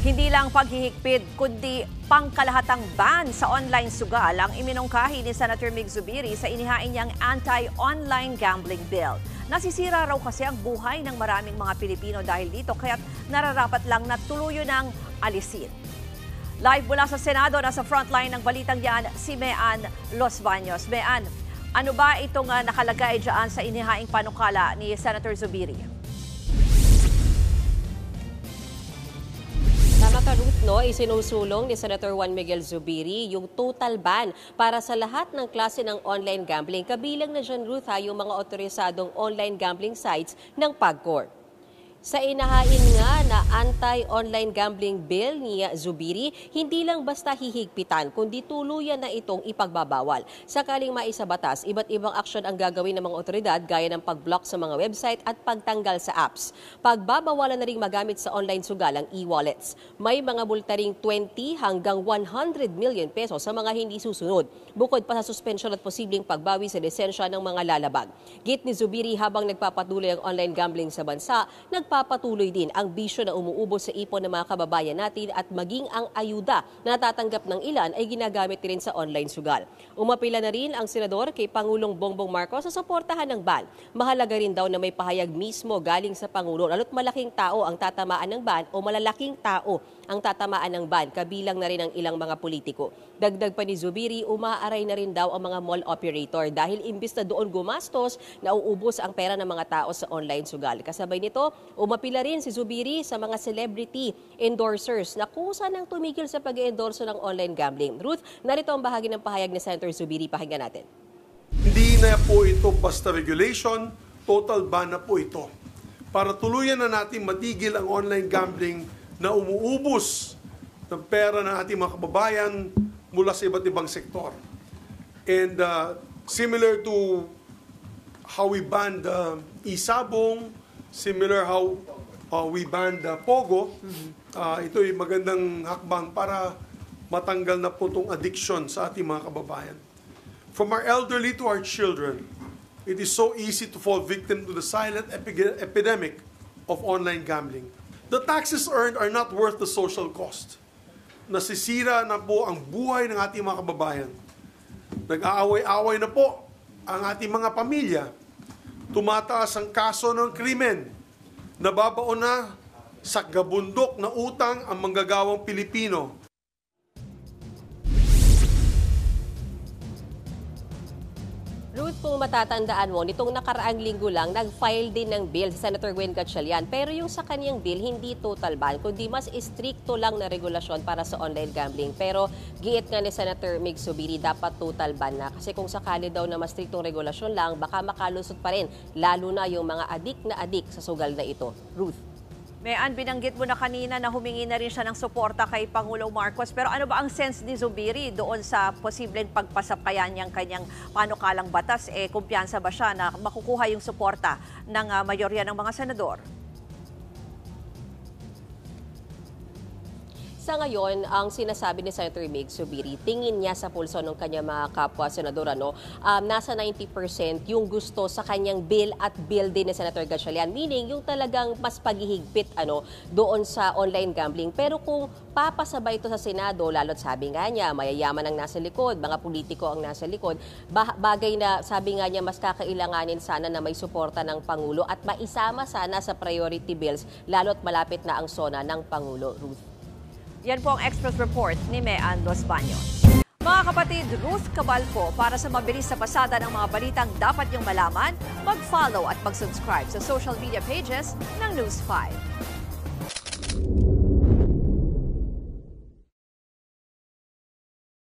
Hindi lang paghihigpit, kundi pangkalahatang ban sa online sugal ang iminungkahi ni Senator Mig Zubiri sa inihain niyang anti-online gambling bill. Nasisira raw kasi ang buhay ng maraming mga Pilipino dahil dito, kaya't nararapat lang na tuluyan ng alisin. Live mula sa Senado, nasa frontline ng balitang yan, si Mean Los Baños. Mean, ano ba itong nakalagay dyan sa inihaing panukala ni Senator Zubiri? Tama ka, Ruth, no? Isinusulong ni Senator Juan Miguel Zubiri yung total ban para sa lahat ng klase ng online gambling. Kabilang na dyan, Ruth, yung mga otorisadong online gambling sites ng PAGCOR. Sa inahain nga na anti-online gambling bill ni Zubiri, hindi lang basta hihigpitan, kundi tuluyan na itong ipagbabawal. Sakaling maisabatas, iba't ibang aksyon ang gagawin ng mga otoridad gaya ng pag-block sa mga website at pagtanggal sa apps. Pagbabawalan na rin magamit sa online sugalang e-wallets. May mga multaring 20 hanggang 100 million pesos sa mga hindi susunod. Bukod pa sa suspensyon at posibleng pagbawi sa lisensya ng mga lalabag. Git ni Zubiri, habang nagpapatuloy ang online gambling sa bansa, nagpapatuloy din ang bisyo na umuubos sa ipon ng mga kababayan natin at maging ang ayuda na natatanggap ng ilan ay ginagamit rin sa online sugal. Umapila na rin ang senador kay Pangulong Bongbong Marcos sa suportahan ng ban. Mahalaga rin daw na may pahayag mismo galing sa Pangulo lalo't malaking tao ang tatamaan ng ban o malalaking tao ang tatamaan ng ban, kabilang na rin ang ilang mga politiko. Dagdag pa ni Zubiri, umaaray na rin daw ang mga mall operator dahil imbis na doon gumastos, nauubos ang pera ng mga tao sa online sugal. Kasabay nito, umapila rin si Zubiri sa mga celebrity endorsers na kusa nang tumigil sa pag-endorso ng online gambling. Ruth, narito ang bahagi ng pahayag ni Senator Zubiri. Pakinggan natin. Hindi na po ito basta regulation, total ban na po ito. Para tuluyan na natin matigil ang online gambling na umuubos ng pera ng ating mga kababayan mula sa iba't ibang sektor. And similar to how we banned e-sabong, similar how we banned Pogo, ito ay magandang hakbang para matanggal na po itong addiction sa ating mga kababayan. From our elderly to our children, it is so easy to fall victim to the silent epidemic of online gambling. The taxes earned are not worth the social cost. Nasisira na po ang buhay ng ating mga kababayan. Nag-aaway-away na po ang ating mga pamilya. Tumataas ang kaso ng krimen. Nababaon na sa gabundok na utang ang manggagawang Pilipino. Ruth, kung matatandaan mo, nitong nakaraang linggo lang, nag-file din ng bill si Senator Gwen Gatchalian. Pero yung sa kanyang bill, hindi total ban, kundi mas istrikto lang na regulasyon para sa online gambling. Pero giit nga ni Senator Mig Zubiri, dapat total ban na. Kasi kung sakali daw na mas striktong regulasyon lang, baka makalusot pa rin, lalo na yung mga adik sa sugal na ito. Ruth. Mean, binanggit mo na kanina na humingi na rin siya ng suporta kay Pangulong Marcos. Pero ano ba ang sense ni Zubiri doon sa posibleng pagpasapkayan niyang kanyang panukalang batas? Kumpiyansa ba siya na makukuha yung suporta ng mayorya ng mga senador? Sa ngayon, ang sinasabi ni Senator Mig Zubiri, tingin niya sa pulso ng kanyang mga kapwa senador, nasa 90% yung gusto sa kanyang bill at bill din ni Senator Gatchalian. Meaning, yung talagang mas paghihigpit doon sa online gambling. Pero kung papasabay ito sa Senado, lalo't sabi nga niya, mayayaman ang nasa likod, mga politiko ang nasa likod, bagay na sabi nga niya mas kakailanganin sana na may suporta ng Pangulo at maisama sana sa priority bills, lalo't malapit na ang SONA ng Pangulo. Ruth. Yan po ang Express Report ni Mean Los Baños. Mga kapatid, Ruth Cabalco, para sa mabilis na pasada ng mga balitang dapat niyong malaman, mag-follow at mag-subscribe sa social media pages ng News 5.